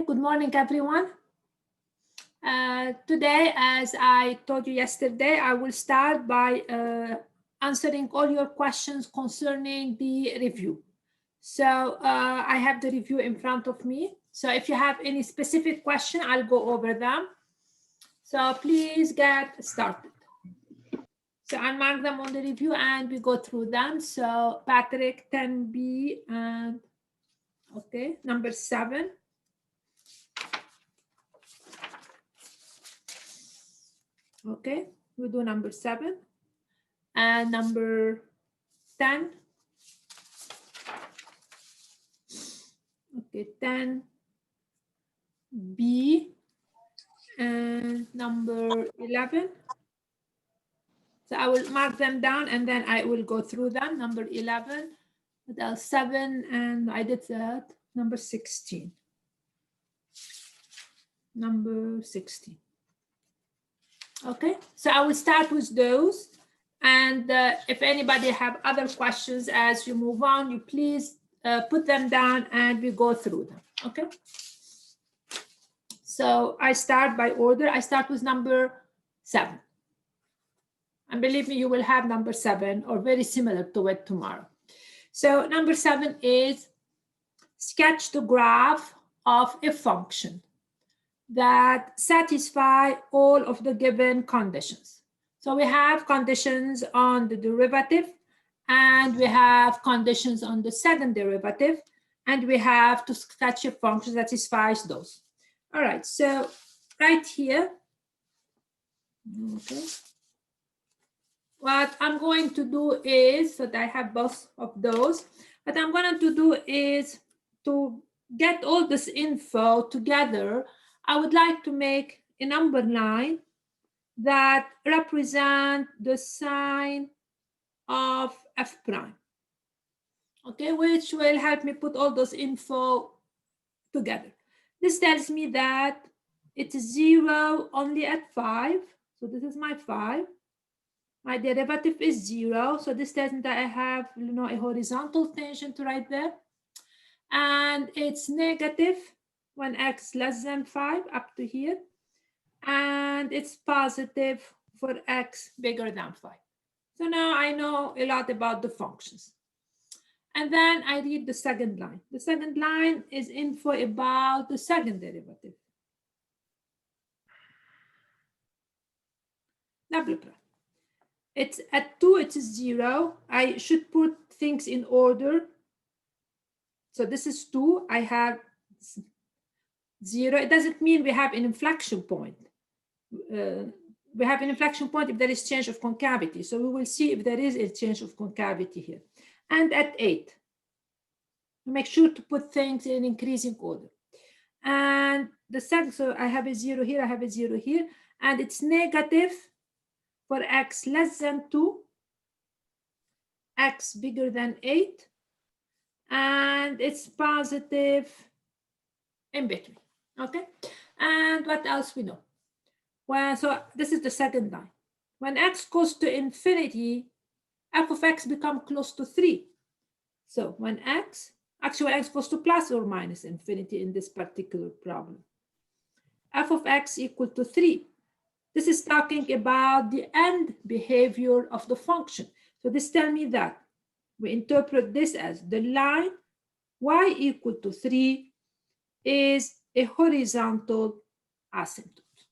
Good morning, everyone. Today, as I told you yesterday, I will start by answering all your questions concerning the review. So I have the review in front of me. So if you have any specific question, I'll go over them. So please get started. So I'll mark them on the review and we go through them. So Patrick, 10B, and okay, number 7. Okay, we do number 7 and number 10. Okay, 10 B and number 11. So I will mark them down and then I will go through them. Number 11, what else? 7, and I did that. Number 16. Number 16. Okay, so I will start with those. And if anybody have other questions as you move on, you please put them down and we go through them. Okay. So I start by order. I start with number 7. And believe me, you will have number 7 or very similar to it tomorrow. So number 7 is sketch the graph of a function that satisfy all of the given conditions. So we have conditions on the derivative and we have conditions on the second derivative, and we have to sketch a function that satisfies those. All right, so right here, okay. What I'm going to do is, so that I have both of those, what I'm going to do is to get all this info together. I would like to make a number line that represent the sign of f prime, okay, which will help me put all those info together. This tells me that it's 0 only at 5. So this is my 5. My derivative is 0. So this tells me that I have, a horizontal tangent right there. And it's negative when x less than 5 up to here. And it's positive for x bigger than 5. So now I know a lot about the functions. And then I read the second line. The second line is info about the second derivative. Double prime. It's at 2, it's 0. I should put things in order. So this is 2. I have 0. It doesn't mean we have an inflection point. We have an inflection point if there is change of concavity. So we will see if there is a change of concavity here. And at 8. Make sure to put things in increasing order. And the second, so I have a 0 here, I have a 0 here, and it's negative for x less than 2, x bigger than 8, and it's positive in between, okay? And what else we know? Well, so this is the second line. When x goes to infinity, f of x become close to 3. So when x goes to plus or minus infinity in this particular problem, f of x equal to 3. This is talking about the end behavior of the function. So this tells me that we interpret this as the line y equal to 3 is a horizontal asymptote.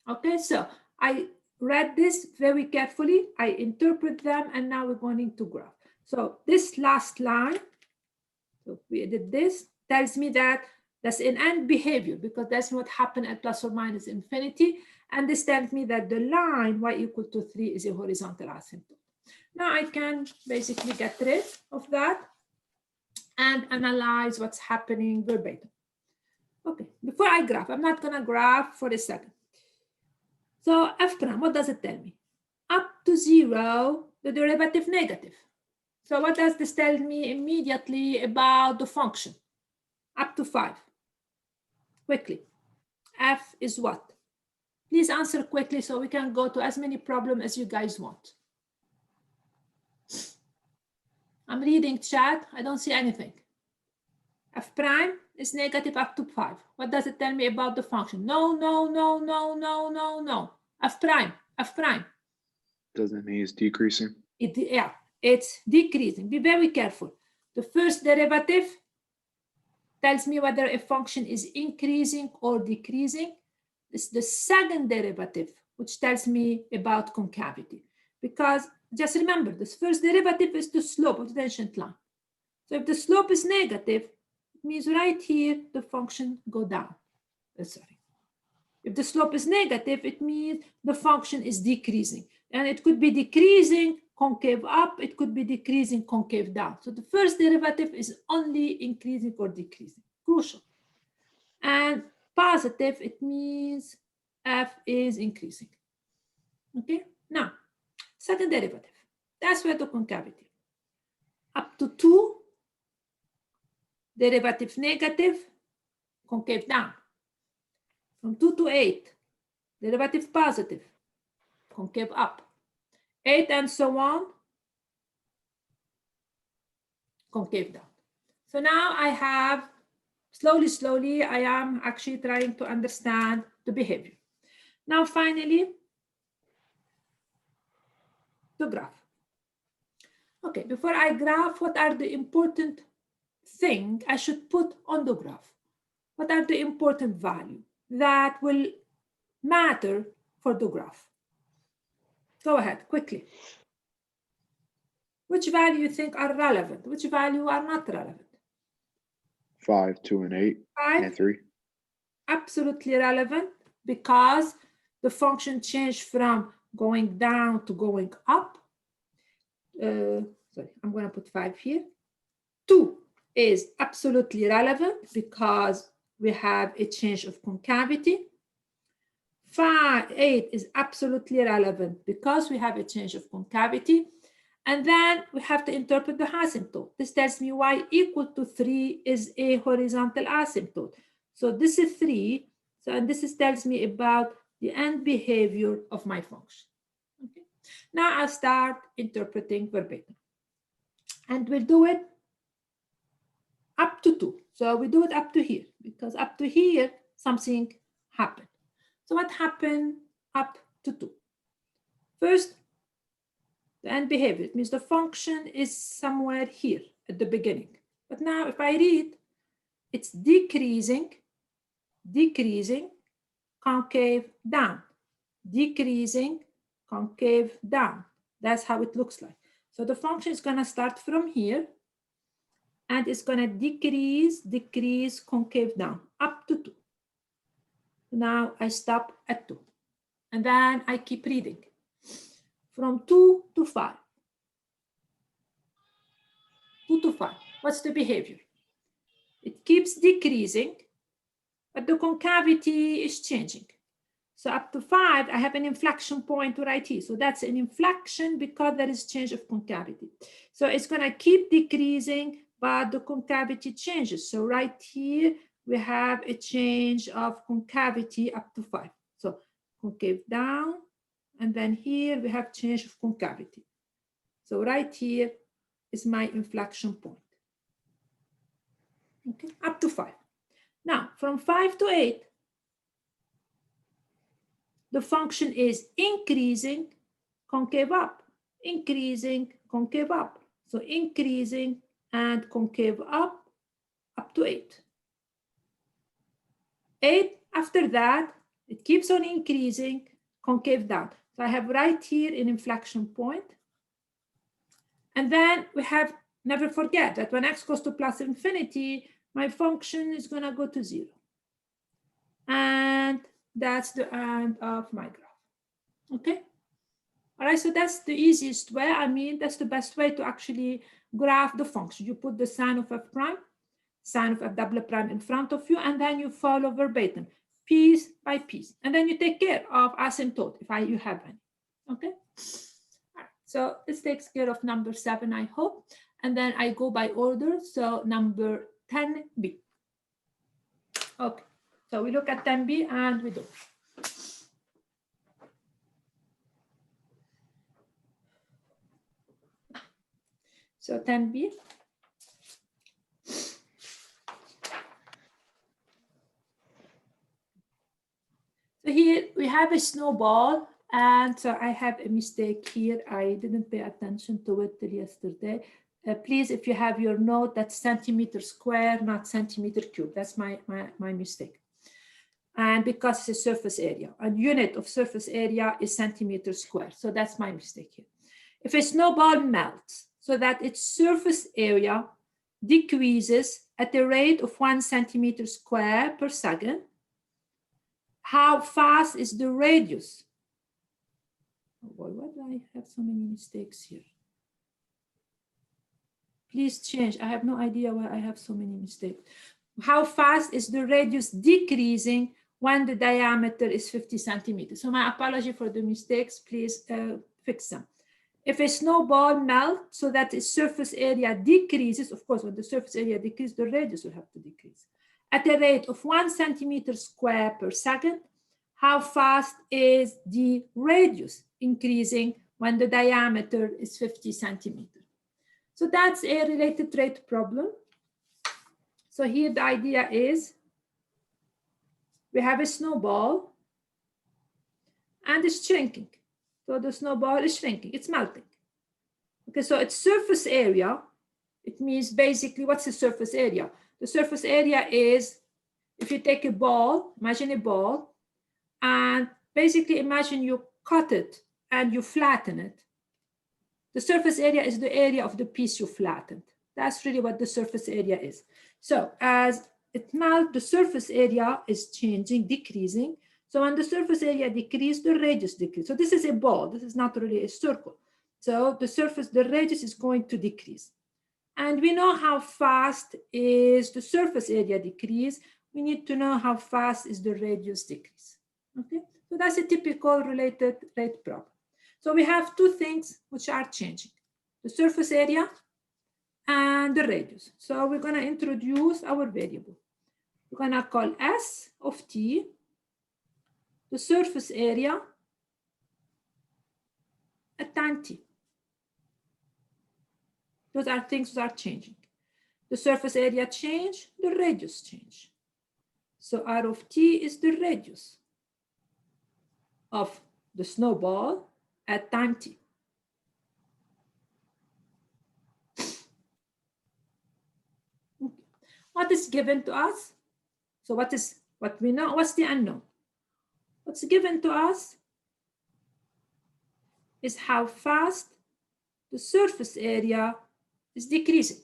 Okay, so I read this very carefully. I interpret them, and now we're going to graph. So this last line, so we did this, tells me that that's an end behavior because that's what happened at plus or minus infinity. And this tells me that the line y equal to 3 is a horizontal asymptote. Now I can basically get rid of that and analyze what's happening verbatim. Okay, before I graph, I'm not going to graph for a second. So f prime, what does it tell me? Up to 0, the derivative negative. So what does this tell me immediately about the function? Up to 5. Quickly. F is what? Please answer quickly so we can go to as many problems as you guys want. I'm reading chat. I don't see anything. F prime is negative up to 5. What does it tell me about the function? No, no, no, no, no, no, no. F prime, F prime. Doesn't mean it's decreasing. Yeah, it's decreasing. Be very careful. The first derivative tells me whether a function is increasing or decreasing. It's the second derivative which tells me about concavity. Because just remember, this first derivative is the slope of the tangent line. So if the slope is negative, it means right here the function go down. Sorry. If the slope is negative, it means the function is decreasing. And it could be decreasing concave up, it could be decreasing concave down. So the first derivative is only increasing or decreasing. Crucial. And positive, it means f is increasing. Okay, now, second derivative. That's where the concavity. Up to 2, derivative negative, concave down. From 2 to 8, derivative positive, concave up. 8 and so on, concave down. So now I have, slowly, I am actually trying to understand the behavior. Now, finally, the graph. Okay, before I graph, what are the important things I should put on the graph? What are the important values that will matter for the graph? Go ahead, quickly. Which value you think are relevant? Which value are not relevant? 5, 2, and 8, 5, and 3. Absolutely relevant because the function changed from going down to going up. Sorry, I'm going to put 5 here. 2 is absolutely relevant because we have a change of concavity. 8 is absolutely relevant because we have a change of concavity. And then we have to interpret the asymptote. This tells me y equal to 3 is a horizontal asymptote. So this is 3. So, and this tells me about the end behavior of my function. Okay. Now I'll start interpreting verbatim. And we'll do it up to 2. So we do it up to here, because up to here, something happened. So what happened up to 2? First, the end behavior. It means the function is somewhere here at the beginning. But now if I read, it's decreasing, concave down, decreasing, concave down. That's how it looks like. So the function is going to start from here, and it's going to decrease, concave down, up to 2. Now I stop at 2. And then I keep reading. From 2 to 5. 2 to 5. What's the behavior? It keeps decreasing, but the concavity is changing. So up to 5, I have an inflection point right here. So that's an inflection because there is change of concavity. So it's going to keep decreasing, but the concavity changes. So right here, we have a change of concavity up to 5. So concave down, and then here we have change of concavity. So right here is my inflection point. Okay, up to 5. Now, from 5 to 8, the function is increasing, concave up, increasing, concave up. So increasing and concave up to 8. 8, after that, it keeps on increasing, concave down. So I have right here an inflection point. And then we have, never forget that when x goes to plus infinity, my function is going to go to 0. And that's the end of my graph. Okay? All right, so that's the easiest way. I mean, that's the best way to actually graph the function. You put the sign of f prime, sign of f double prime in front of you, and then you follow verbatim, piece by piece. And then you take care of asymptote if you have any. Okay? All right, so this takes care of number 7, I hope. And then I go by order. So number 10b. Okay, so we look at 10b and we do. So 10b. have a snowball, and so I have a mistake here. I didn't pay attention to it till yesterday. Please, if you have your note, that's centimeter square, not centimeter cube. That's my mistake. And because it's a surface area, a unit of surface area is centimeter square. So that's my mistake here. If a snowball melts so that its surface area decreases at the rate of 1 centimeter square per second, how fast is the radius? Oh boy, why do I have so many mistakes here? Please change. I have no idea why I have so many mistakes. How fast is the radius decreasing when the diameter is 50 centimeters? So my apology for the mistakes. Please fix them. If a snowball melts so that its surface area decreases, of course, when the surface area decreases, the radius will have to decrease. At a rate of 1 centimeter square per second, how fast is the radius increasing when the diameter is 50 centimeters? So that's a related rate problem. So here the idea is we have a snowball and it's shrinking. So the snowball is shrinking, it's melting. Okay, so its surface area, it means basically what's the surface area? The surface area is, if you take a ball, imagine a ball, and basically imagine you cut it and you flatten it. The surface area is the area of the piece you flattened. That's really what the surface area is. So as it melts, the surface area is changing, decreasing. So when the surface area decreases, the radius decreases. So this is a ball. This is not really a circle. So the radius is going to decrease. And we know how fast is the surface area decrease. We need to know how fast is the radius decrease. Okay, so that's a typical related rate problem. So we have two things which are changing, the surface area and the radius. So we're going to introduce our variable. We're going to call S of t the surface area at time t. Those are things that are changing. The surface area change, the radius change. So R of t is the radius of the snowball at time t. What is given to us? So what we know? What's the unknown? What's given to us is how fast the surface area is decreasing.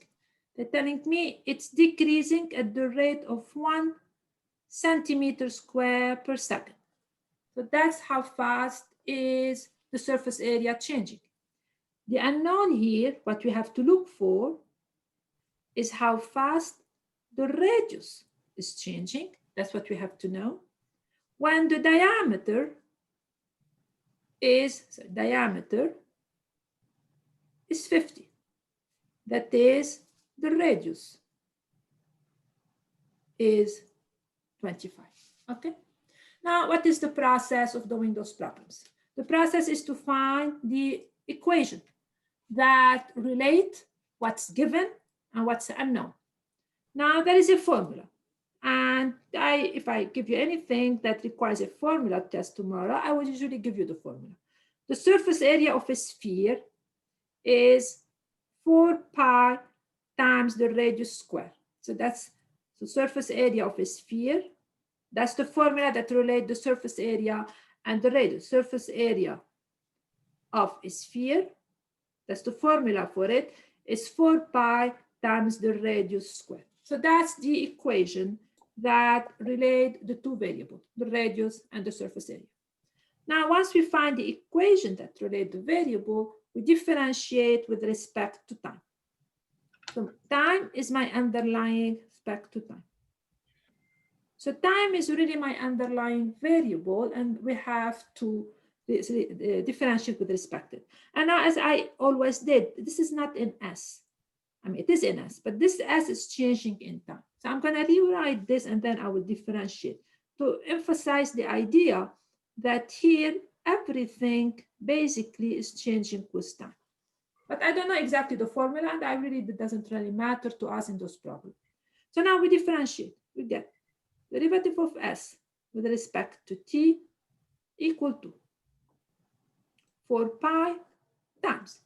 They're telling me it's decreasing at the rate of 1 centimeter square per second. So that's how fast is the surface area changing. The unknown here, what we have to look for, is how fast the radius is changing. That's what we have to know. When the diameter is 50. That is, the radius is 25. Okay. Now, what is the process of doing those problems? The process is to find the equation that relate what's given and what's unknown. Now, there is a formula. And if I give you anything that requires a formula test tomorrow, I will usually give you the formula. The surface area of a sphere is 4 pi times the radius square. So that's the surface area of a sphere. That's the formula that relates the surface area and the radius. Surface area of a sphere, that's the formula for it, is 4 pi times the radius square. So that's the equation that relate the two variables, the radius and the surface area. Now, once we find the equation that relate the variable, we differentiate with respect to time. So time is my underlying respect to time. So time is really my underlying variable, and we have to differentiate with respect to it. And now, as I always did, this is not in S. I mean, it is in S, but this S is changing in time. So I'm going to rewrite this, and then I will differentiate to emphasize the idea that here everything basically is changing with time. But I don't know exactly the formula, and it doesn't really matter to us in those problems. So now we differentiate. We get derivative of S with respect to t equal to 4 pi times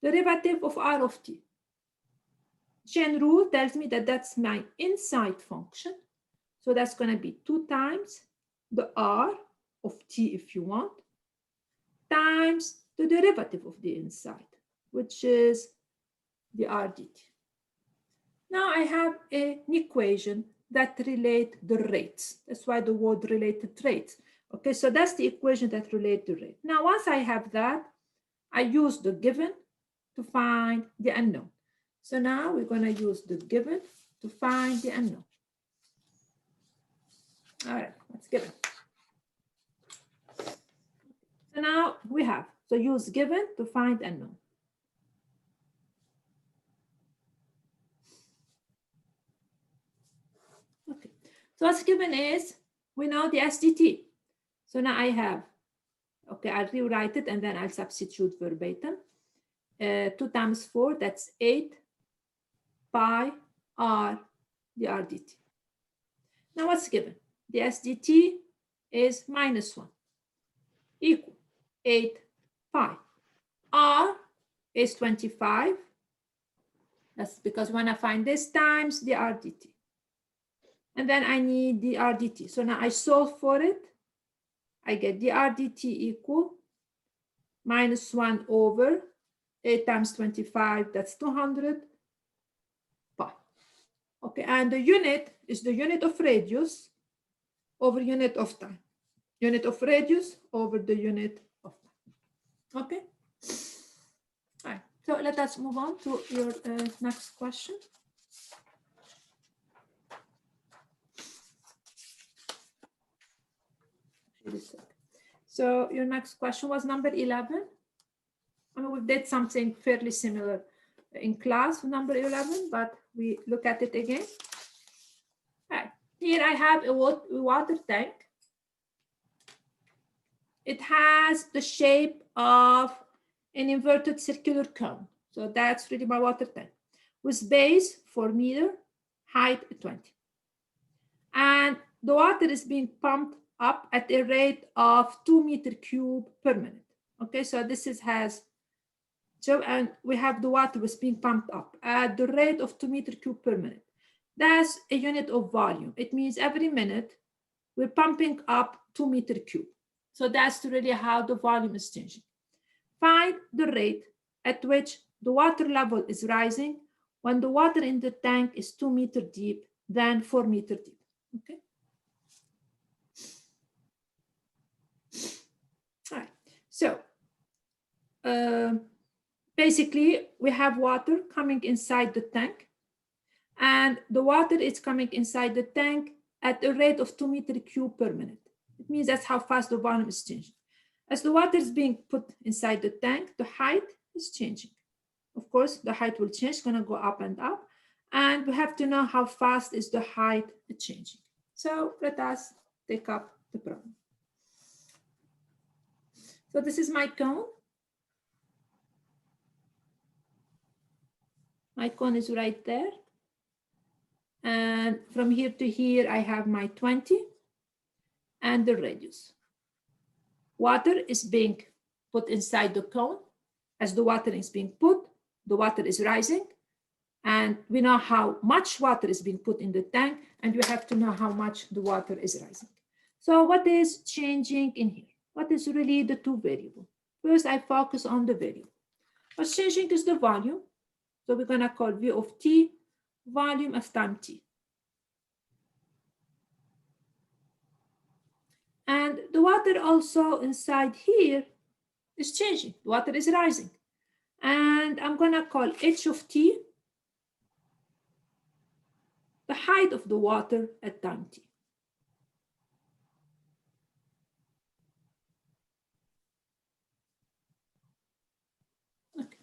derivative of r of t. Chain rule tells me that that's my inside function. So that's going to be 2 times the r of t, if you want, times the derivative of the inside, which is the r dt. Now I have an equation that relates the rates. That's why the word related rates. Okay, so that's the equation that relates the rate. Now, once I have that, I use the given to find the unknown. So now we're going to use the given to find the unknown. All right, that's given. So now we have, so use given to find unknown. Okay, so what's given is, we know the SDT. So now I have, okay, I'll rewrite it and then I'll substitute verbatim. 2 times 4, that's 8 pi r the r dt. Now what's given? The SDT is -1 equal 8 pi. R is 25. That's because when I find this times the r dt. And then I need the r dt. So now I solve for it. I get the r dt equal -1 over 8 times 25, that's 200 pi. Okay, and the unit is the unit of radius over unit of time. Unit of radius over the unit of time. Okay? All right, so let us move on to your next question. So your next question was number 11. I mean, we did something fairly similar in class with number 11, but we look at it again. All right. Here I have a water tank. It has the shape of an inverted circular cone. So that's really my water tank. With base 4 meter, height 20. And the water is being pumped up at a rate of 2 meters cubed per minute. Okay, so this has, so, and we have the water was being pumped up at the rate of 2 meters cubed per minute. That's a unit of volume. It means every minute we're pumping up 2 meters cubed. So that's really how the volume is changing. Find the rate at which the water level is rising when the water in the tank is 2 meters deep, then 4 meters deep. Okay. All right. So basically, we have water coming inside the tank, and the water is coming inside the tank at a rate of 2 meters cubed per minute. It means that's how fast the volume is changing. As the water is being put inside the tank, the height is changing. Of course, the height will change, it's going to go up and up. And we have to know how fast is the height changing. So let us take up the problem. So this is my cone. My cone is right there. And from here to here, I have my 20 and the radius. Water is being put inside the cone. As the water is being put, the water is rising. And we know how much water is being put in the tank, and we have to know how much the water is rising. So what is changing in here? What is really the two variables? First, I focus on the variable. What's changing is the volume. So we're going to call V of t volume as time t. And the water also inside here is changing. The water is rising. And I'm going to call h of t the height of the water at time t. Okay.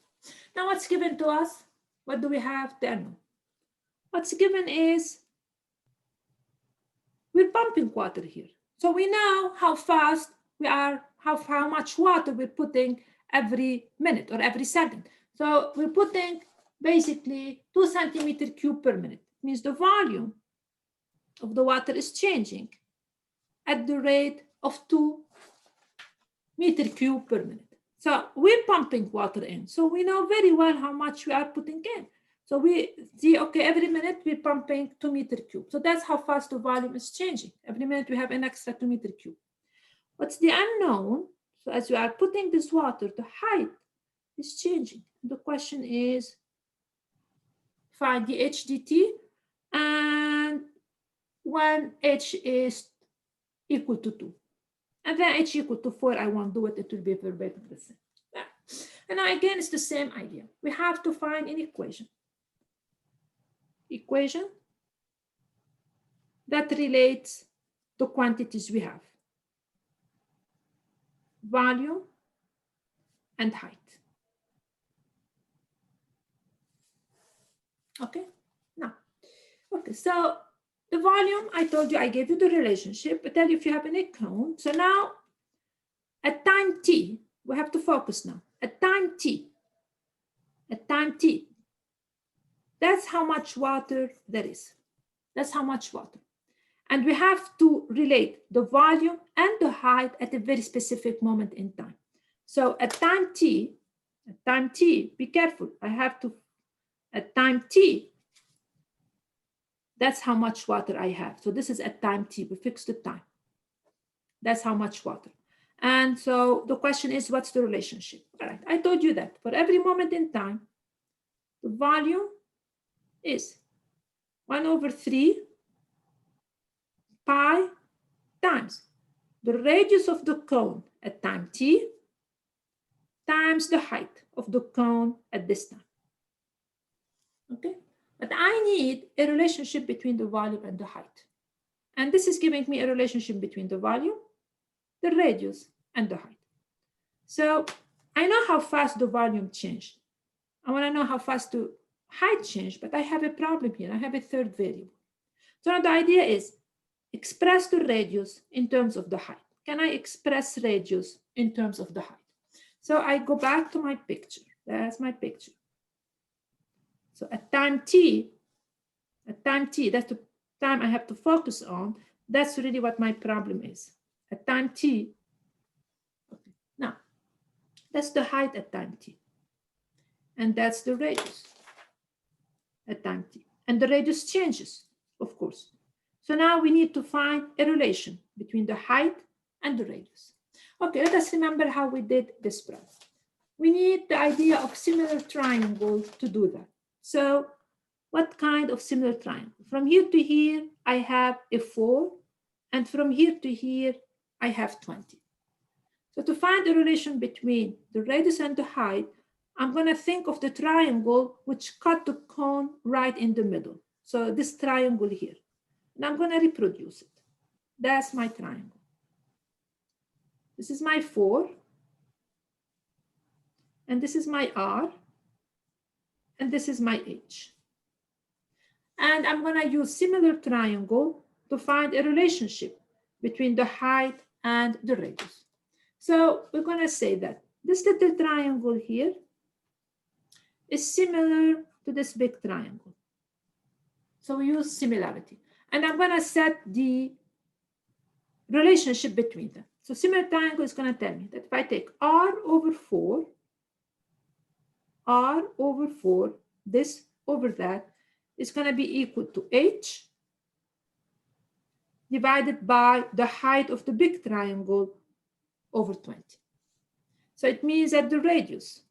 Now what's given to us? What do we have? The unknown. What's given is we're pumping water here. So we know how fast we are, how much water we're putting every minute or every second. So we're putting basically 2 centimeters cubed per minute. It means the volume of the water is changing at the rate of 2 meter cube per minute. So we're pumping water in. So we know very well how much we are putting in. So we see, okay, every minute we're pumping 2 meter cube. So that's how fast the volume is changing. Every minute we have an extra 2 meter cube. What's the unknown? So as you are putting this water, the height is changing. The question is, find the HDT, and when H is equal to 2. And then H equal to 4, I won't do it, it will be verbatim the same. Yeah. And now again, it's the same idea. We have to find an equation. Equation that relates the quantities we have. Volume and height. Okay, now, okay, so the volume, I told you, I gave you the relationship, but tell you if you have an cone. So now, at time t, we have to focus now. At time t, that's how much water there is. That's how much water. And we have to relate the volume and the height at a very specific moment in time. So at time t, be careful. I have to, at time t, that's how much water I have. So this is at time t, we fix the time. That's how much water. And so the question is, what's the relationship? All right, I told you that for every moment in time, the volume is 1/3 pi times the radius of the cone at time t times the height of the cone at this time. Okay, but I need a relationship between the volume and the height. And this is giving me a relationship between the volume, the radius, and the height. So I know how fast the volume changed. I want to know how fast the height changed, but I have a problem here. I have a third variable. So now the idea is express the radius in terms of the height. Can I express radius in terms of the height? So I go back to my picture. That's my picture. So at time t, that's the time I have to focus on. That's really what my problem is. At time t, okay. Now, that's the height at time t. And that's the radius at time t. And the radius changes, of course. So now we need to find a relation between the height and the radius. Okay, let us remember how we did this problem. We need the idea of similar triangle to do that. So what kind of similar triangle? From here to here, I have a 4, and from here to here, I have 20. So to find a relation between the radius and the height, I'm going to think of the triangle which cut the cone right in the middle. So this triangle here. And I'm going to reproduce it. That's my triangle. This is my 4. And this is my R. And this is my H. And I'm going to use similar triangle to find a relationship between the height and the radius. So we're going to say that this little triangle here is similar to this big triangle. So we use similarity. And I'm going to set the relationship between them. So similar triangle is going to tell me that if I take R over 4, this over that is going to be equal to H divided by the height of the big triangle over 20. So it means that the radius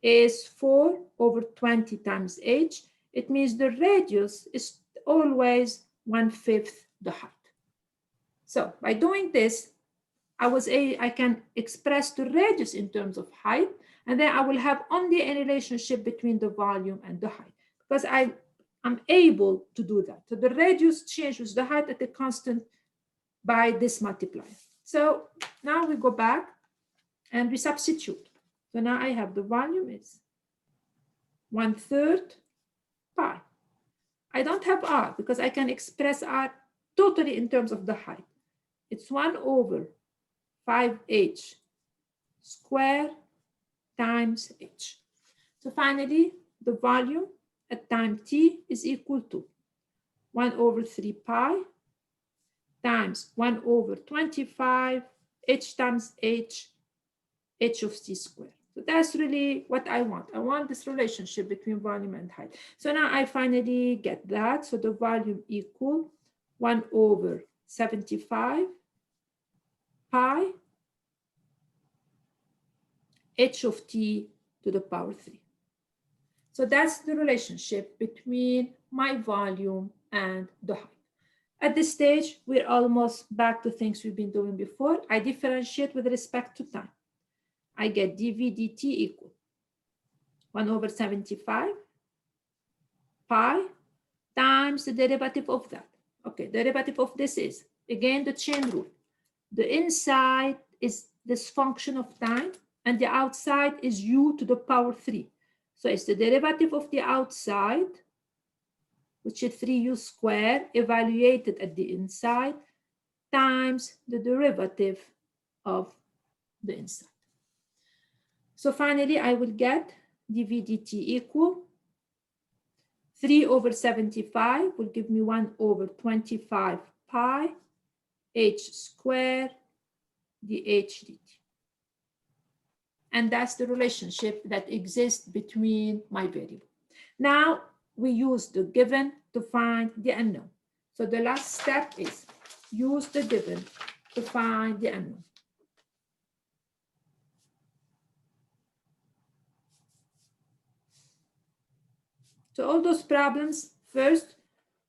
is 4 over 20 times H. It means the radius is always 1/5 the height. So by doing this, I can express the radius in terms of height, and then I will have only a relationship between the volume and the height, because I'm able to do that. So the radius changes the height at a constant by this multiplier. So now we go back and we substitute. So now I have the volume is 1/3 pi. I don't have R because I can express R totally in terms of the height. It's 1/5H square times H. So finally, the volume at time t is equal to 1/3 pi times 1/25 h times h of c squared. So that's really what I want. I want this relationship between volume and height. So now I finally get that. So the volume equal 1/75 pi h of t to the power 3. So that's the relationship between my volume and the height. At this stage, we're almost back to things we've been doing before. I differentiate with respect to time. I get dv dt equal 1/75 pi times the derivative of that. Okay, derivative of this is, again, the chain rule. The inside is this function of time, and the outside is u to the power 3. So it's the derivative of the outside, which is 3u squared, evaluated at the inside, times the derivative of the inside. So finally, I will get dv dt equal 3/75 will give me 1/25 pi h squared dh dt. And that's the relationship that exists between my variable. Now we use the given to find the unknown. So the last step is use the given to find the unknown. So all those problems, first,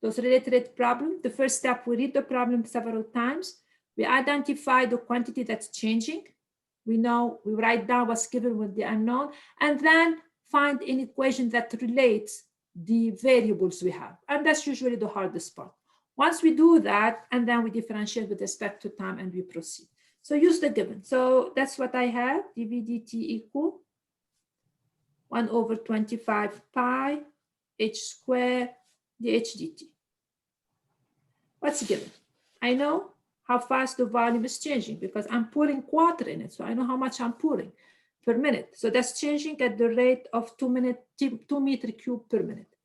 those related problems, the first step, we read the problem several times. We identify the quantity that's changing. We know, we write down what's given with the unknown, and then find an equation that relates the variables we have. And that's usually the hardest part. Once we do that, and then we differentiate with respect to time and we proceed. So use the given. So that's what I have, dv dt equal 1/25 pi h squared dh dt. What's given? I know how fast the volume is changing because I'm pouring water in it. So I know how much I'm pouring per minute. So that's changing at the rate of 2 meters cubed per minute.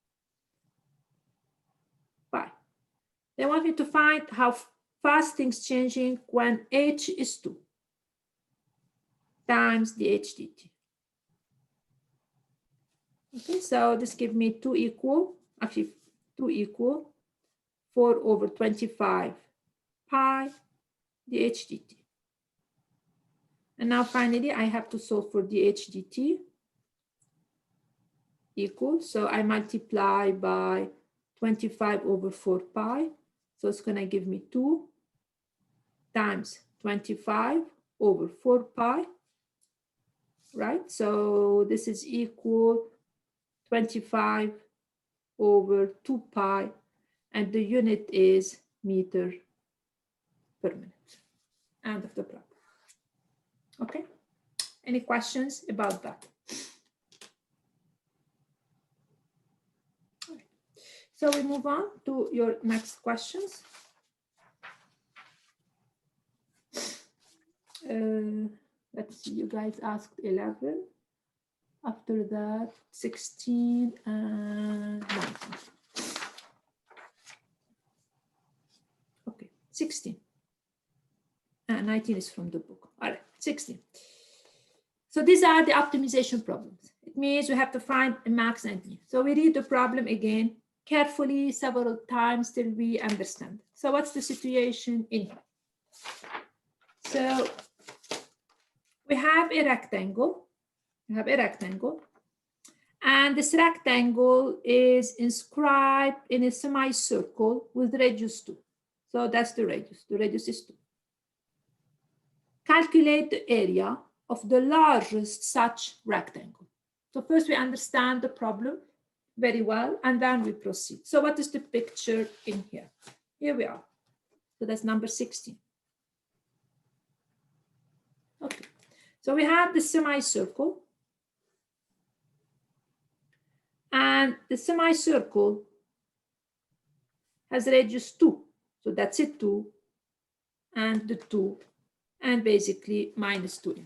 Pi. They want me to find how fast things changing when h is 2 times dh dt. Okay, so this gives me 2 equal 4/25 pi dh dt. And now finally, I have to solve for dh dt equal. So I multiply by 25/4 pi. So it's going to give me 2 times 25/4 pi, right? So this is equal 25/2 pi, and the unit is meter per minute. End of the problem. Okay, any questions about that? Okay. So we move on to your next questions. Let's see, you guys asked 11. After that, 16 and 19. Okay, 16. 19 is from the book. All right, 16. So these are the optimization problems. It means we have to find a max and min. So we read the problem again carefully several times till we understand. So what's the situation in here? So we have a rectangle. We have a rectangle. And this rectangle is inscribed in a semicircle with radius 2. So that's the radius. The radius is 2. Calculate the area of the largest such rectangle. So first we understand the problem very well, and then we proceed. So what is the picture in here? Here we are. So that's number 16. Okay. So we have the semicircle. And the semicircle has radius 2. So that's it, 2, and the 2, and basically minus 2.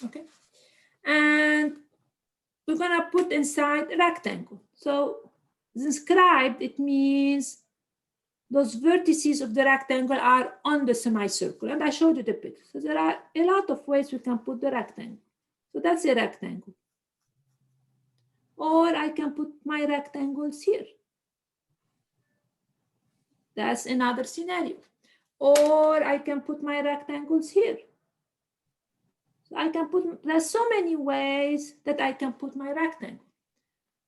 Okay. And we're going to put inside a rectangle. So it's inscribed, it means those vertices of the rectangle are on the semicircle. And I showed you the picture. So there are a lot of ways we can put the rectangle. So that's a rectangle. Or I can put my rectangles here. That's another scenario. Or I can put my rectangles here. So I can put, there's so many ways that I can put my rectangle.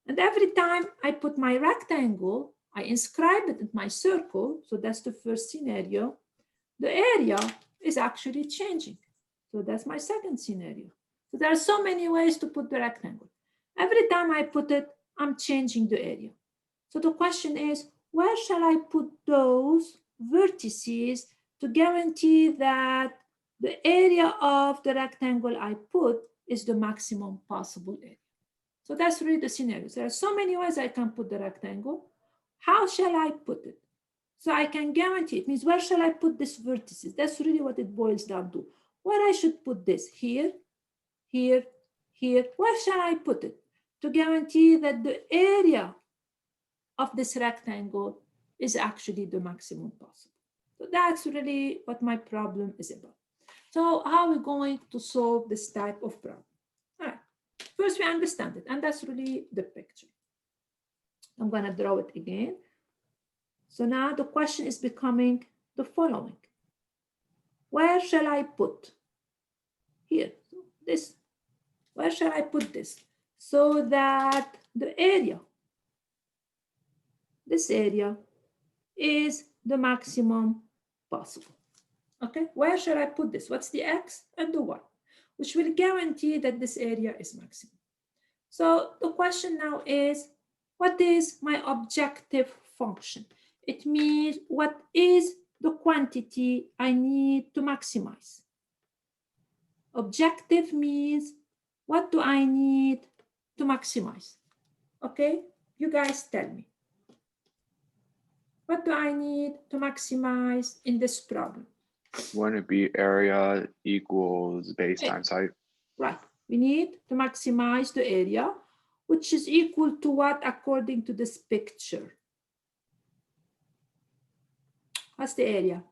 And every time I put my rectangle, I inscribe it in my circle. So that's the first scenario. The area is actually changing. So that's my second scenario. So there are so many ways to put the rectangle. Every time I put it, I'm changing the area. So the question is, where shall I put those vertices to guarantee that the area of the rectangle I put is the maximum possible area? So that's really the scenario. There are so many ways I can put the rectangle. How shall I put it? So I can guarantee, it means where shall I put these vertices? That's really what it boils down to. Where I should put this, here, here, here. Where shall I put it? To guarantee that the area of this rectangle is actually the maximum possible. So that's really what my problem is about. So how are we going to solve this type of problem? All right. First, we understand it, and that's really the picture. I'm going to draw it again. So now the question is becoming the following. Where shall I put? Here, this. Where shall I put this? So that the area, this area, is the maximum possible. Okay, where shall I put this? What's the x and the y, which will guarantee that this area is maximum. So the question now is, what is my objective function? It means what is the quantity I need to maximize? Objective means what do I need to maximize? Okay, you guys tell me. What do I need to maximize in this problem? Wouldn't it be area equals base times height? Right. We need to maximize the area, which is equal to what according to this picture? What's the area?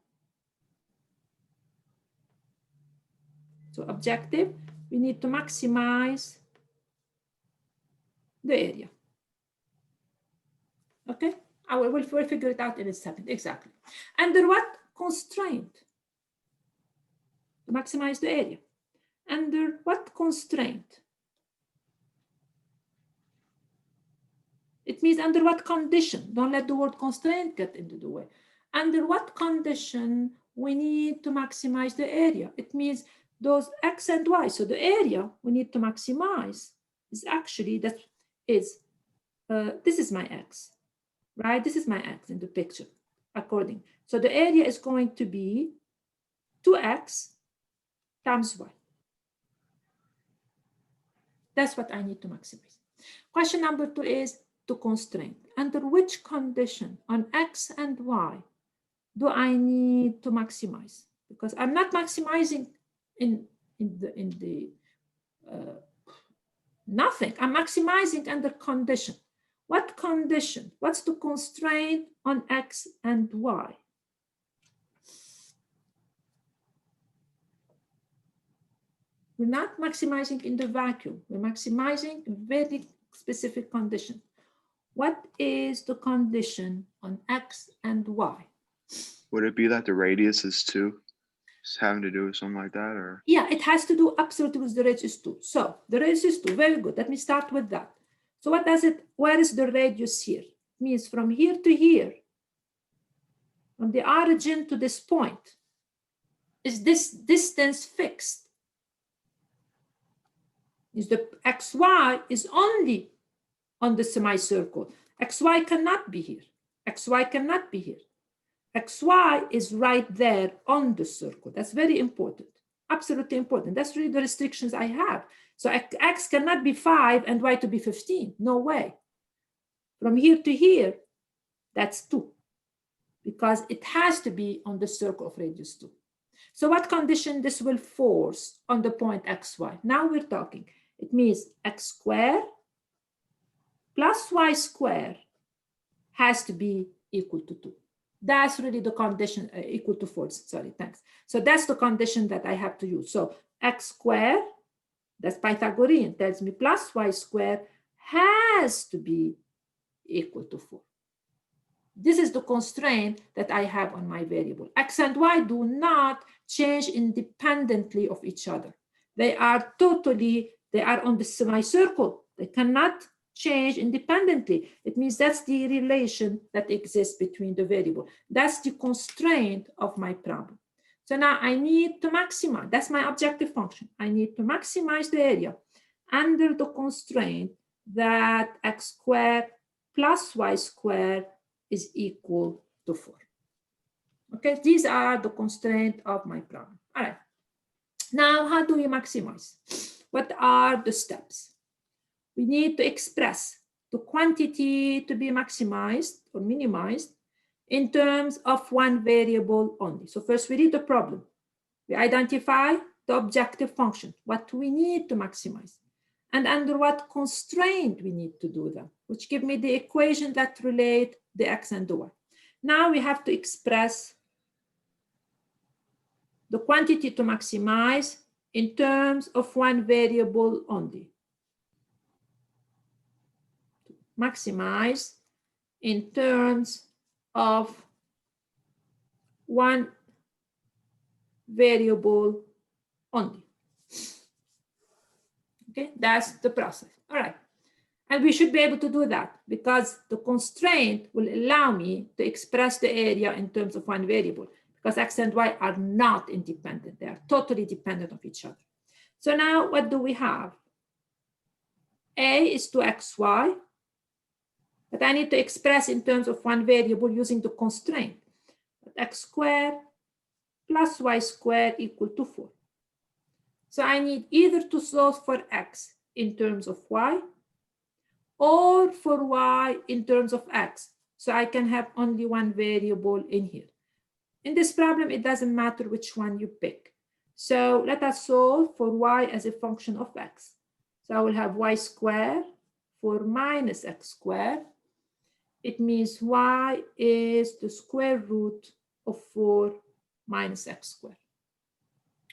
So objective, we need to maximize the area. Okay, we'll figure it out in a second. Exactly. Under what constraint? To maximize the area. Under what constraint? It means under what condition? Don't let the word constraint get into the way. Under what condition we need to maximize the area? It means those x and y. So the area we need to maximize is actually, that is, this is my x, right? This is my x in the picture, according. So the area is going to be 2x times y. That's what I need to maximize. Question number 2 is to constraint. Under which condition on x and y do I need to maximize? Because I'm not maximizing in the nothing. I'm maximizing under condition. What condition? What's the constraint on x and y? We're not maximizing in the vacuum. We're maximizing in very specific condition. What is the condition on x and y? Would it be that the radius is 2? Just having to do with something like that, or? Yeah, it has to do absolutely with the radius 2. So the radius is 2, very good. Let me start with that. So what does it, where is the radius here? It means from here to here, from the origin to this point. Is this distance fixed? Is the xy is only on the semicircle. Xy cannot be here. Xy cannot be here. XY is right there on the circle. That's very important, absolutely important. That's really the restrictions I have. So X cannot be 5 and Y to be 15, no way. From here to here, that's 2, because it has to be on the circle of radius 2. So what condition this will force on the point XY? Now we're talking. It means X squared plus Y squared has to be equal to 2. That's really the condition equal to false. Sorry, thanks. So that's the condition that I have to use. So x squared, that's Pythagorean, tells me plus y squared has to be equal to 4. This is the constraint that I have on my variable. X and y do not change independently of each other. They are on the semicircle. They cannot change independently. It means that's the relation that exists between the variable. That's the constraint of my problem. So now I need to maximize. That's my objective function. I need to maximize the area under the constraint that x squared plus y squared is equal to 4. Okay, these are the constraints of my problem. All right. Now, how do we maximize? What are the steps? We need to express the quantity to be maximized or minimized in terms of one variable only. So first we read the problem. We identify the objective function, what we need to maximize, and under what constraint we need to do them, which give me the equation that relate the x and the y. Now we have to express the quantity to maximize in terms of one variable only. Maximize in terms of one variable only. Okay, that's the process. All right. And we should be able to do that because the constraint will allow me to express the area in terms of one variable, because x and y are not independent. They are totally dependent of each other. So now what do we have? A is 2xy, but I need to express in terms of one variable using the constraint. X squared plus y squared equal to 4. So I need either to solve for x in terms of y or for y in terms of x. So I can have only one variable in here. In this problem, it doesn't matter which one you pick. So let us solve for y as a function of x. So I will have y squared for minus x squared. It means y is the square root of 4 minus x squared.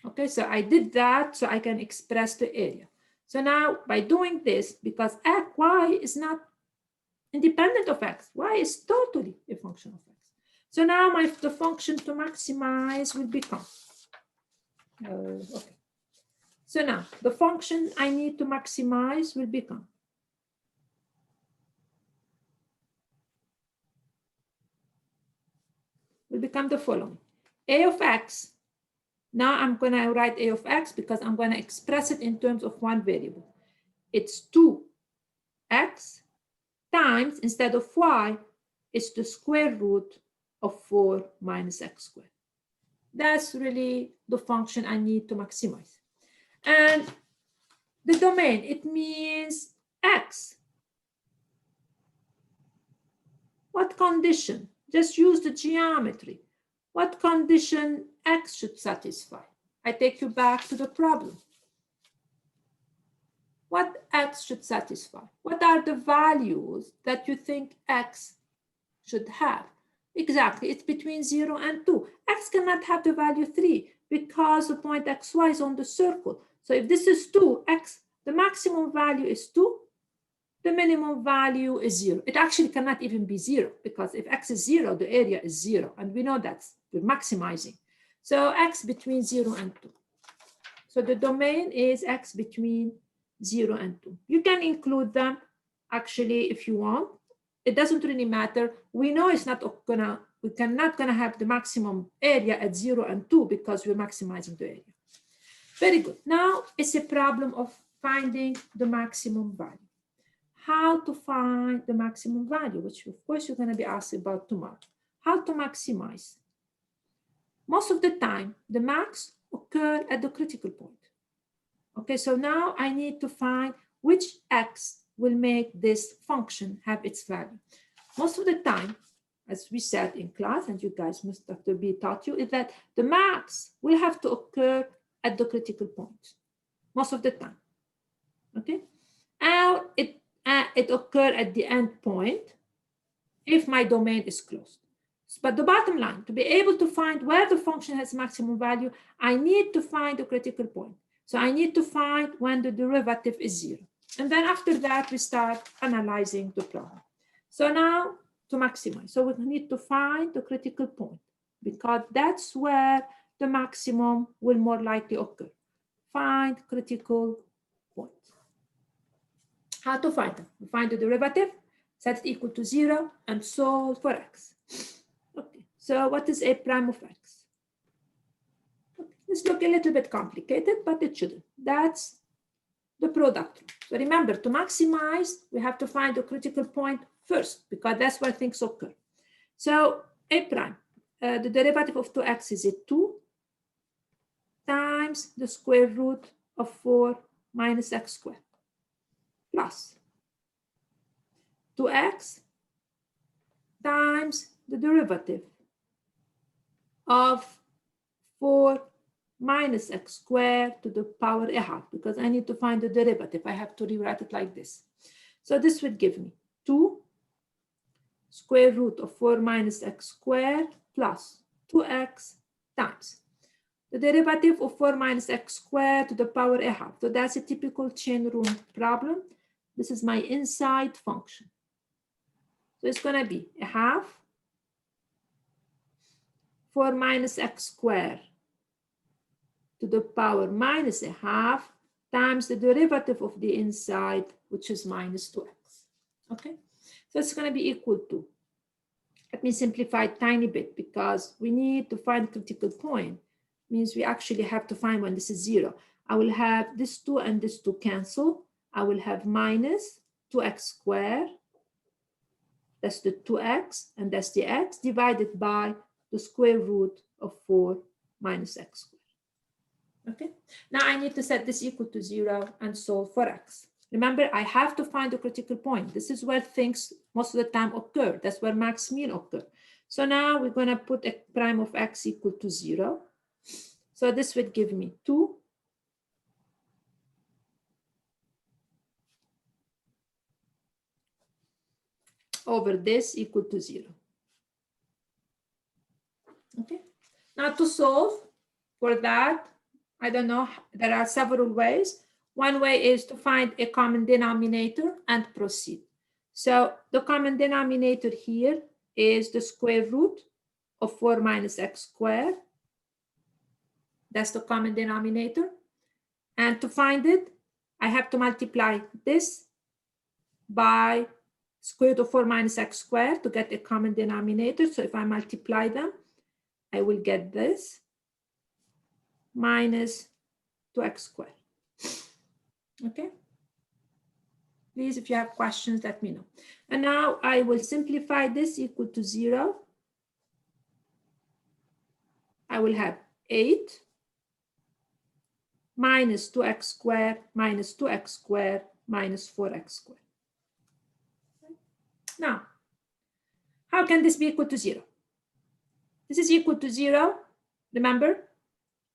Okay, so I did that so I can express the area. So now by doing this, because y is not independent of x, y is totally a function of x. So now the function to maximize will become, okay. So now the function I need to maximize will become the following. A of x. Now I'm going to write a of x because I'm going to express it in terms of one variable. It's 2x times, instead of y, it's the square root of 4 minus x squared. That's really the function I need to maximize. And the domain, it means x. What condition? Just use the geometry. What condition x should satisfy? I take you back to the problem. What x should satisfy? What are the values that you think x should have? Exactly, it's between 0 and 2. X cannot have the value 3 because the point xy is on the circle. So if this is 2, x, the maximum value is 2, the minimum value is 0. It actually cannot even be 0 because if x is 0, the area is 0. And we know that we're maximizing. So x between 0 and 2. So the domain is x between 0 and 2. You can include them actually if you want. It doesn't really matter. We know it's not gonna, we cannot gonna have the maximum area at 0 and 2 because we're maximizing the area. Very good. Now it's a problem of finding the maximum value. How to find the maximum value, which of course you're going to be asked about tomorrow. How to maximize? Most of the time, the max occur at the critical point. Okay, so now I need to find which x will make this function have its value. Most of the time, as we said in class, and you guys must have to be taught you, is that the max will have to occur at the critical point. Most of the time. Okay, now it occur at the end point if my domain is closed. But the bottom line, to be able to find where the function has maximum value, I need to find a critical point. So I need to find when the derivative is 0. And then after that, we start analyzing the problem. So now to maximize, so we need to find the critical point because that's where the maximum will more likely occur. Find critical point. How to find them? We find the derivative, set it equal to 0, and solve for x. Okay, so what is a prime of x? Okay, this looks a little bit complicated, but it shouldn't. That's the product. So remember, to maximize, we have to find the critical point first, because that's where things occur. So a prime, the derivative of 2x is 2 times the square root of 4 minus x squared plus 2x times the derivative of 4 minus x squared to the power a half, because I need to find the derivative. I have to rewrite it like this. So this would give me 2 square root of 4 minus x squared plus 2x times the derivative of 4 minus x squared to the power a half. So that's a typical chain rule problem. This is my inside function. So it's going to be a half 4 minus x squared to the power minus a half times the derivative of the inside, which is minus 2x. Okay, so it's going to be equal to, let me simplify a tiny bit because we need to find critical point. Means we actually have to find when this is 0. I will have this 2 and this 2 cancel. I will have minus 2x squared. That's the 2x, and that's the x divided by the square root of 4 minus x squared. Okay, now I need to set this equal to 0 and solve for x. Remember, I have to find the critical point. This is where things most of the time occur. That's where max mean occur. So now we're going to put a prime of x equal to 0. So this would give me 2 over this equal to 0. Okay, now to solve for that, I don't know, there are several ways. One way is to find a common denominator and proceed. So the common denominator here is the square root of 4 minus x squared. That's the common denominator. And to find it, I have to multiply this by square root of 4 minus x squared to get a common denominator. So if I multiply them, I will get this minus 2x squared. Okay. Please, if you have questions, let me know. And now I will simplify this equal to 0. I will have 8 minus 2x squared minus 2x squared minus 4x squared. Now, how can this be equal to 0? This is equal to 0, remember,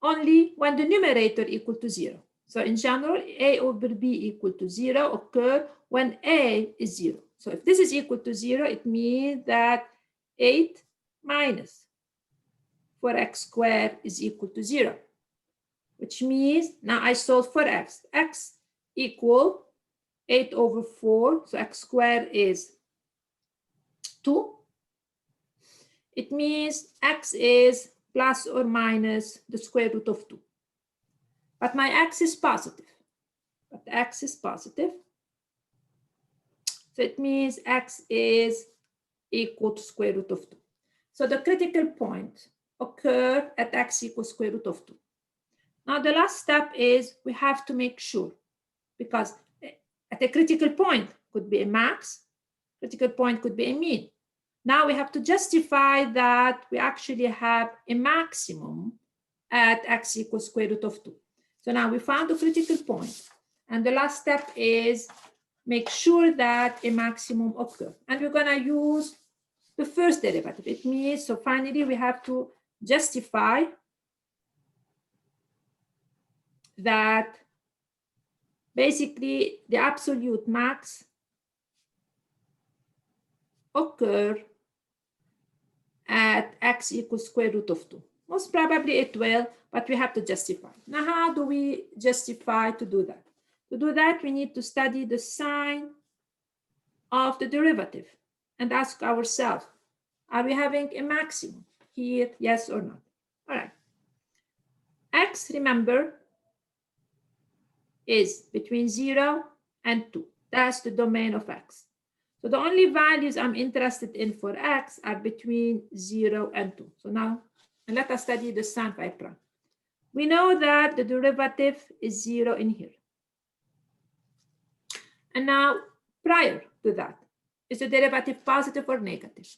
only when the numerator equal to 0. So in general, a over b equal to 0 occur when a is 0. So if this is equal to 0, it means that 8 minus 4x squared is equal to 0, which means now I solve for x. X equal 8 over 4, so x squared is 2. It means x is plus or minus the square root of 2. But my x is positive. But x is positive. So it means x is equal to square root of 2. So the critical point occurs at x equals square root of 2. Now the last step is we have to make sure, because at a critical point could be a max, critical point could be a mean. Now we have to justify that we actually have a maximum at x equals square root of 2. So now we found the critical point. And the last step is make sure that a maximum occurs. And we're going to use the first derivative. It means, so finally we have to justify that basically the absolute max occur at x equals square root of 2? Most probably it will, but we have to justify. Now, how do we justify to do that? To do that, we need to study the sign of the derivative and ask ourselves, are we having a maximum here, yes or not? All right. X, remember, is between 0 and 2. That's the domain of X. So the only values I'm interested in for X are between 0 and 2. So now, let us study the sign phi prime. We know that the derivative is 0 in here. And now, prior to that, is the derivative positive or negative?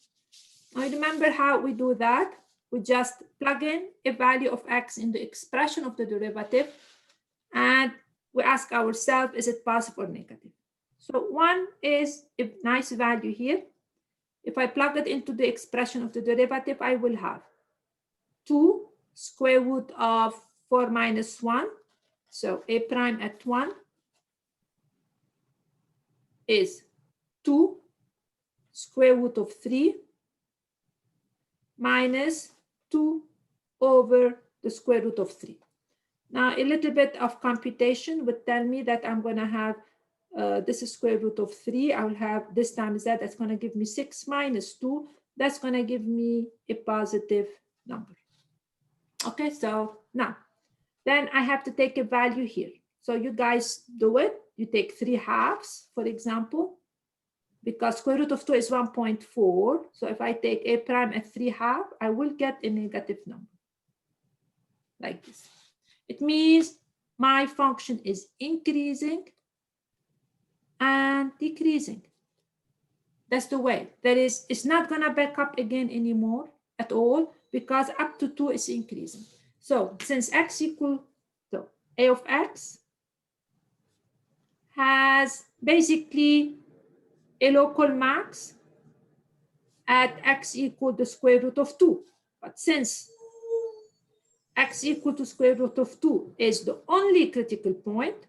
Now, remember how we do that? We just plug in a value of X in the expression of the derivative, and we ask ourselves, is it positive or negative? So 1 is a nice value here. If I plug it into the expression of the derivative, I will have 2 square root of 4 minus 1. So a prime at 1 is 2 square root of 3 minus 2 over the square root of 3. Now, a little bit of computation would tell me that I'm going to have this is square root of 3. I will have this times that. That's going to give me 6 minus 2. That's going to give me a positive number. Okay, so now, then I have to take a value here. So you guys do it. You take 3/2, for example, because square root of 2 is 1.4. So if I take a prime at 3/2, I will get a negative number like this. It means my function is increasing and decreasing. That's the way. That is, it's not going to back up again anymore at all, because up to 2 is increasing. So since x equal to a of x has basically a local max at x equal to square root of 2. But since x equal to square root of 2 is the only critical point,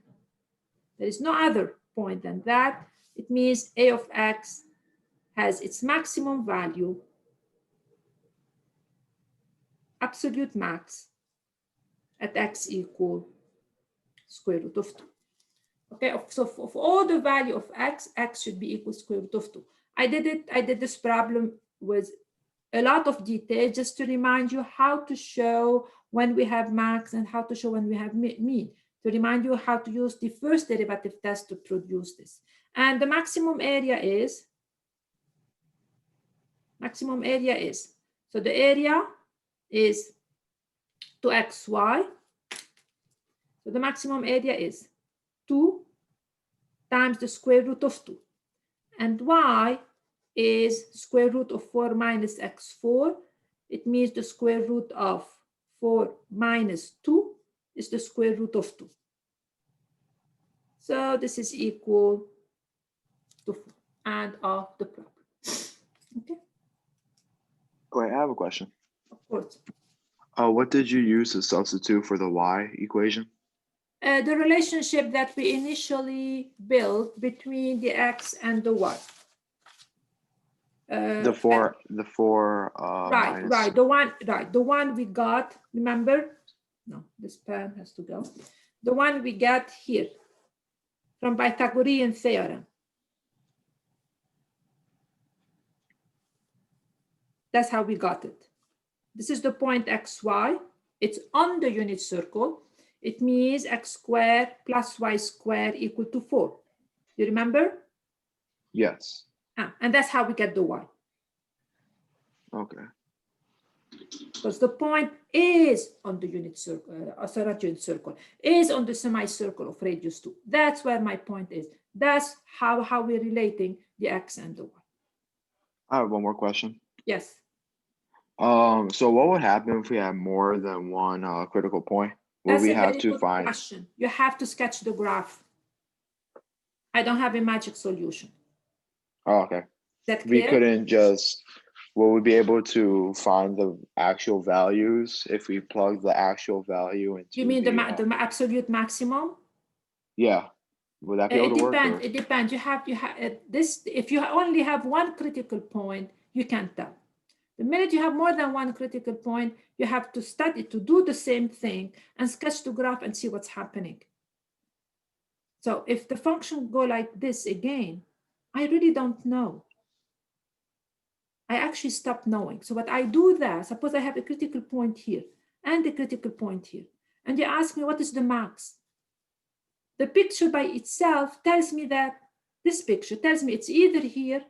there is no other point than that, it means a of x has its maximum value, absolute max, at x equal square root of 2. Okay, so for all the value of x, x should be equal to square root of 2. I did this problem with a lot of detail just to remind you how to show when we have max and how to show when we have mean, to remind you how to use the first derivative test to produce this. And the maximum area is, so the area is 2xy. So the maximum area is 2 times the square root of 2. And y is square root of 4 minus x4. It means the square root of 4 minus 2 is the square root of 2. So this is equal to 4 and of the problem. Okay. Wait, I have a question. Of course. What did you use to substitute for the y equation? The relationship that we initially built between the x and the y. The four. Right. The one we got. Remember? No, this pen has to go. The one we got here from Pythagorean theorem. That's how we got it. This is the point xy. It's on the unit circle. It means x squared plus y squared equal to 4. You remember? Yes. And that's how we get the y. Okay. Because the point is on the unit circle, sorry, not unit circle, is on the semicircle of radius 2. That's where my point is. That's how we're relating the x and the y. I have one more question. Yes. So what would happen if we had more than one critical point? Would we have to find? Question. You have to sketch the graph. I don't have a magic solution. Oh, okay. That we clear? couldn't just. Will we be able to find the actual values if we plug the actual value into? You mean the absolute maximum? Yeah. Would that be able to work? It depends. You have this. If you only have one critical point, you can't tell. The minute you have more than one critical point, you have to study to do the same thing and sketch the graph and see what's happening. So if the function go like this again, I really don't know. I actually stop knowing. So what I do there, suppose I have a critical point here and a critical point here, and you ask me what is the max? The picture by itself tells me that this picture tells me it's either here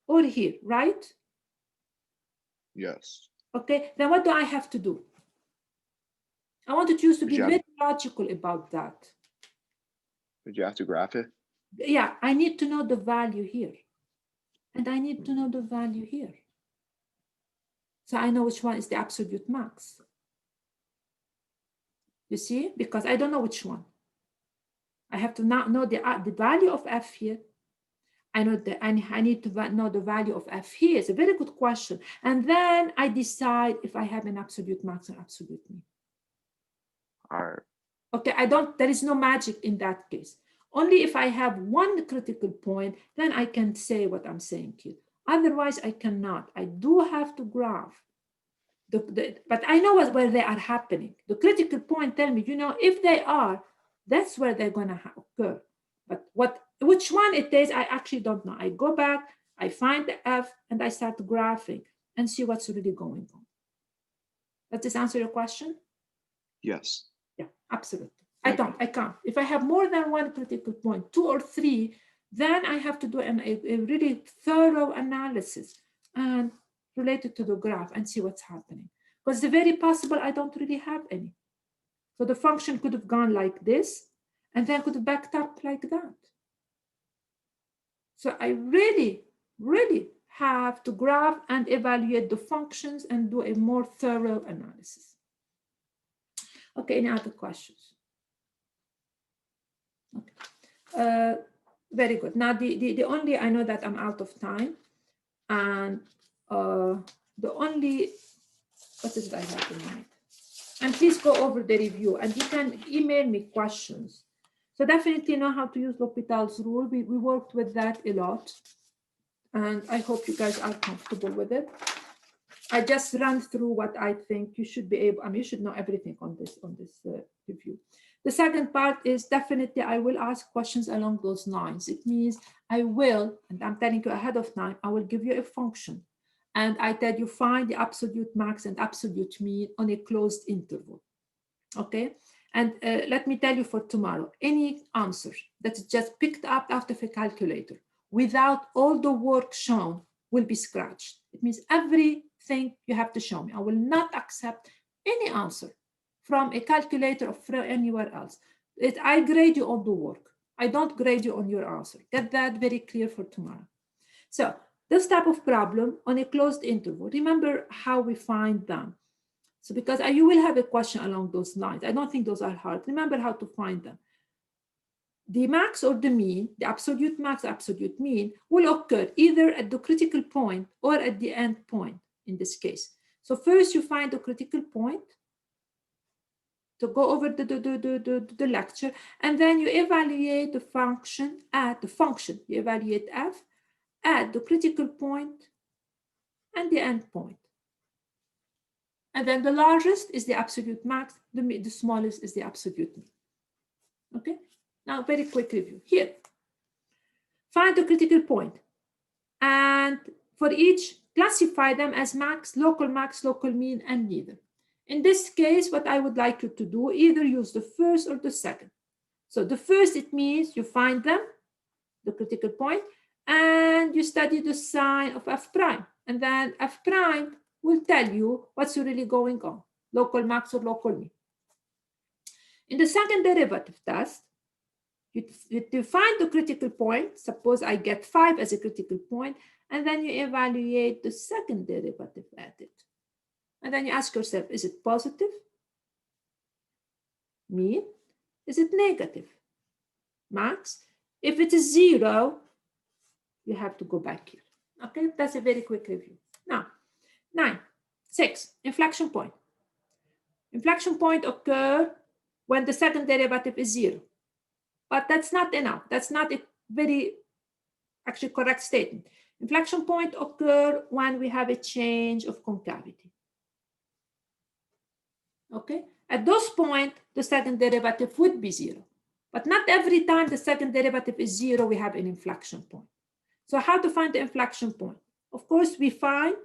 or here, right? Yes. Okay, then what do I have to do? I want to choose to be Yeah. very logical about that. Did you have to graph it? Yeah, I need to know the value here. And I need to know the value here. So I know which one is the absolute max. You see, because I don't know which one. I have to now know the value of f here. I know that I need to know the value of f here. It's a very good question. And then I decide if I have an absolute max or absolute mean. All right. Okay, there is no magic in that case. Only if I have one critical point, then I can say what I'm saying here. Otherwise, I cannot. I do have to graph. But I know where they are happening. The critical point tell me, if they are, that's where they're going to occur. But which one it is, I actually don't know. I go back, I find the f, and I start graphing and see what's really going on. Does this answer your question? Yes. Yeah, absolutely. I can't. If I have more than one critical point, 2 or 3, then I have to do a really thorough analysis and related to the graph and see what's happening. Because it's very possible I don't really have any. So the function could have gone like this, and then could have backed up like that. So I really, really have to graph and evaluate the functions and do a more thorough analysis. Okay, any other questions? Okay. Very good. Now, the only, I know that I'm out of time, and the only, what is that I have in mind? And please go over the review, and you can email me questions. So definitely know how to use L'Hôpital's rule. We worked with that a lot, and I hope you guys are comfortable with it. I just ran through what I think you should be able, you should know everything on this review. The second part is definitely I will ask questions along those lines. It means I will, and I'm telling you ahead of time, I will give you a function. And I tell you find the absolute max and absolute mean on a closed interval. Okay? And let me tell you for tomorrow, any answer that's just picked up out of a calculator without all the work shown will be scratched. It means everything you have to show me. I will not accept any answer from a calculator or from anywhere else. I grade you on the work. I don't grade you on your answer. Get that very clear for tomorrow. So this type of problem on a closed interval, remember how we find them. So because you will have a question along those lines. I don't think those are hard. Remember how to find them. The max or the mean, the absolute max, absolute mean, will occur either at the critical point or at the end point in this case. So first you find the critical point to go over the lecture, and then you evaluate the function at the function. You evaluate f at the critical point and the end point. And then the largest is the absolute max, the smallest is the absolute mean. Okay, now very quick review. Here, find the critical point, and for each, classify them as max, local mean, and neither. In this case, what I would like you to do, either use the first or the second. So the first, it means you find them, the critical point, and you study the sign of f prime. And then f prime will tell you what's really going on, local max or local mean. In the second derivative test, you define the critical point. Suppose I get 5 as a critical point, and then you evaluate the second derivative at it. And then you ask yourself, is it positive? Mean? Is it negative? Max? If it is 0, you have to go back here. Okay, that's a very quick review. Now, 6, inflection point. Inflection point occur when the second derivative is 0. But that's not enough. That's not a very actually correct statement. Inflection point occur when we have a change of concavity. Okay, at those points, the second derivative would be 0. But not every time the second derivative is 0, we have an inflection point. So how to find the inflection point? Of course, we find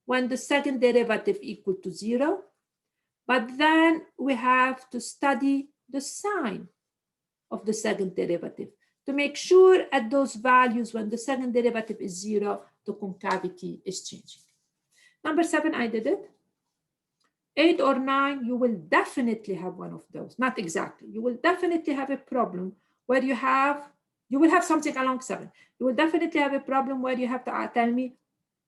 when the second derivative equal to 0, but then we have to study the sign of the second derivative to make sure at those values when the second derivative is 0, the concavity is changing. Number 7, I did it. 8 or 9, you will definitely have one of those. Not exactly. You will definitely have a problem where you will have something along 7. You will definitely have a problem where you have to tell me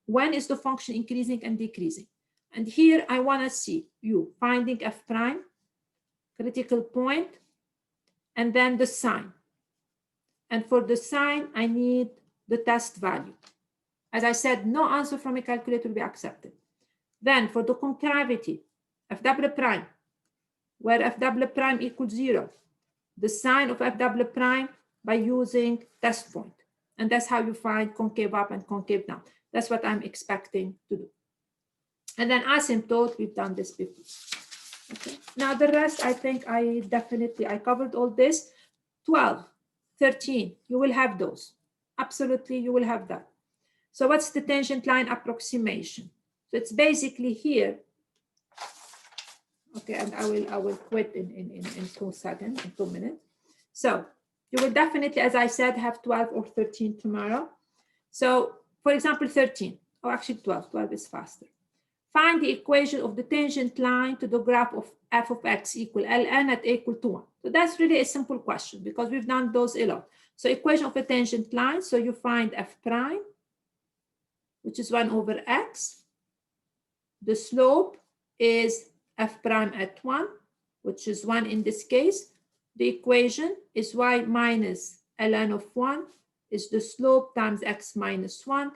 when is the function increasing and decreasing. And here I want to see you finding f prime, critical point, and then the sign. And for the sign, I need the test value. As I said, no answer from a calculator will be accepted. Then for the concavity, f double prime, where f double prime equals 0, the sign of f double prime by using test point. And that's how you find concave up and concave down. That's what I'm expecting to do. And then asymptote, we've done this before. Okay. Now the rest, I think I covered all this. 12, 13, you will have those. Absolutely, you will have that. So what's the tangent line approximation? So it's basically here. Okay, and I will quit in 2 seconds, in 2 minutes. So you will definitely, as I said, have 12 or 13 tomorrow. So for example, 13, or actually 12 is faster. Find the equation of the tangent line to the graph of f of x equal ln at a equal to 1. So that's really a simple question because we've done those a lot. So equation of a tangent line, so you find f prime, which is 1 over x. The slope is f prime at 1, which is 1 in this case. The equation is y minus ln of 1 is the slope times x minus 1.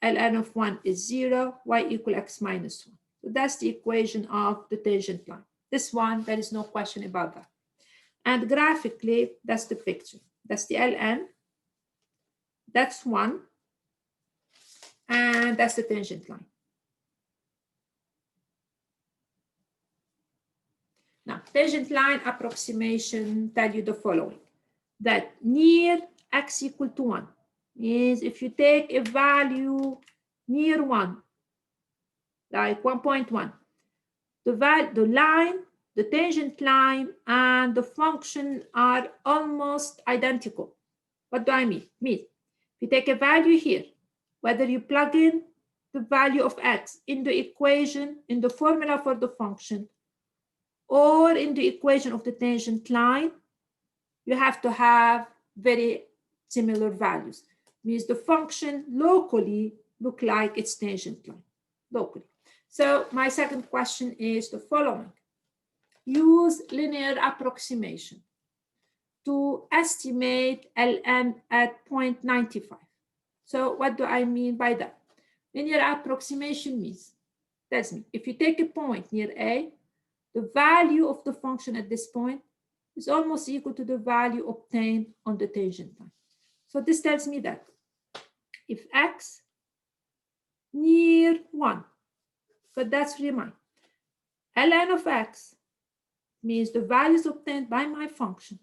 ln of 1 is 0, y equal x minus 1. So that's the equation of the tangent line. This one, there is no question about that. And graphically, that's the picture. That's the ln. That's 1. And that's the tangent line. Now, tangent line approximation tell you the following. That near x equal to 1 is if you take a value near 1, like 1.1, the line, the tangent line, and the function are almost identical. What do I mean? If you take a value here, whether you plug in the value of x in the equation, in the formula for the function, or in the equation of the tangent line, you have to have very similar values. Means the function locally look like its tangent line, locally. So my second question is the following. Use linear approximation to estimate ln at 0.95. So what do I mean by that? Linear approximation means, tells me, if you take a point near A, the value of the function at this point is almost equal to the value obtained on the tangent line. So this tells me that if x near 1, but that's remind, ln of x means the values obtained by my function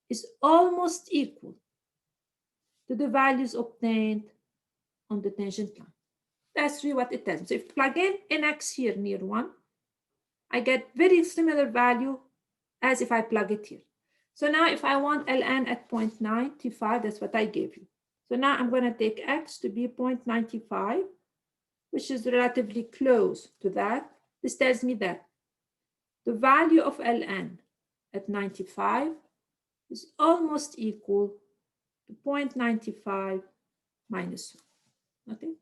is almost equal to the values obtained on the tangent line. That's really what it tells me. So if you plug in x here near 1, I get very similar value as if I plug it here. So now if I want ln at 0.95, that's what I gave you. So now I'm going to take x to be 0.95, which is relatively close to that. This tells me that the value of ln at 95 is almost equal to 0.95 minus 1. Okay?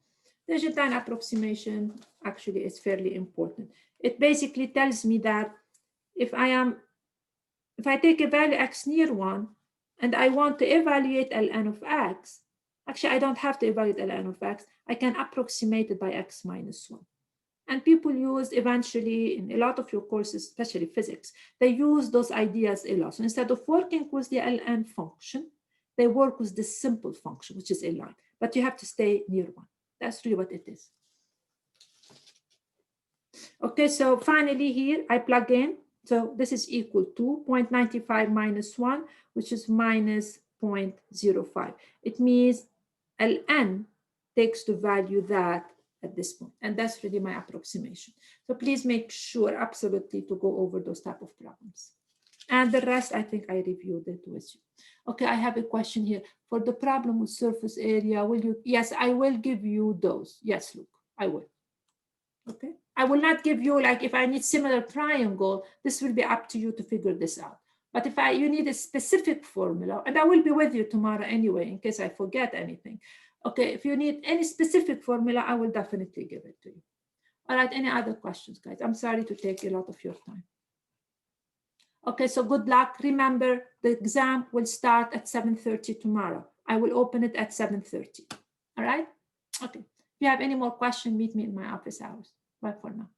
Tangent line approximation actually is fairly important. It basically tells me that if I take a value x near 1 and I want to evaluate ln of x, actually I don't have to evaluate ln of x. I can approximate it by x minus 1. And people use eventually in a lot of your courses, especially physics, they use those ideas a lot. So instead of working with the ln function, they work with the simple function, which is a line. But you have to stay near 1. That's really what it is. Okay, so finally here I plug in. So this is equal to 0.95 minus 1, which is minus 0.05. It means Ln takes the value that at this point, and that's really my approximation. So please make sure absolutely to go over those type of problems. And the rest, I think I reviewed it with you. Okay, I have a question here. For the problem with surface area, will you? Yes, I will give you those. Yes, Luke, I will. Okay, I will not give you, like, if I need similar triangle, this will be up to you to figure this out. But if you need a specific formula, and I will be with you tomorrow anyway, in case I forget anything. Okay, if you need any specific formula, I will definitely give it to you. All right, any other questions, guys? I'm sorry to take a lot of your time. Okay, so good luck. Remember, the exam will start at 7:30 tomorrow. I will open it at 7:30. All right? Okay. If you have any more questions, meet me in my office hours. Bye for now.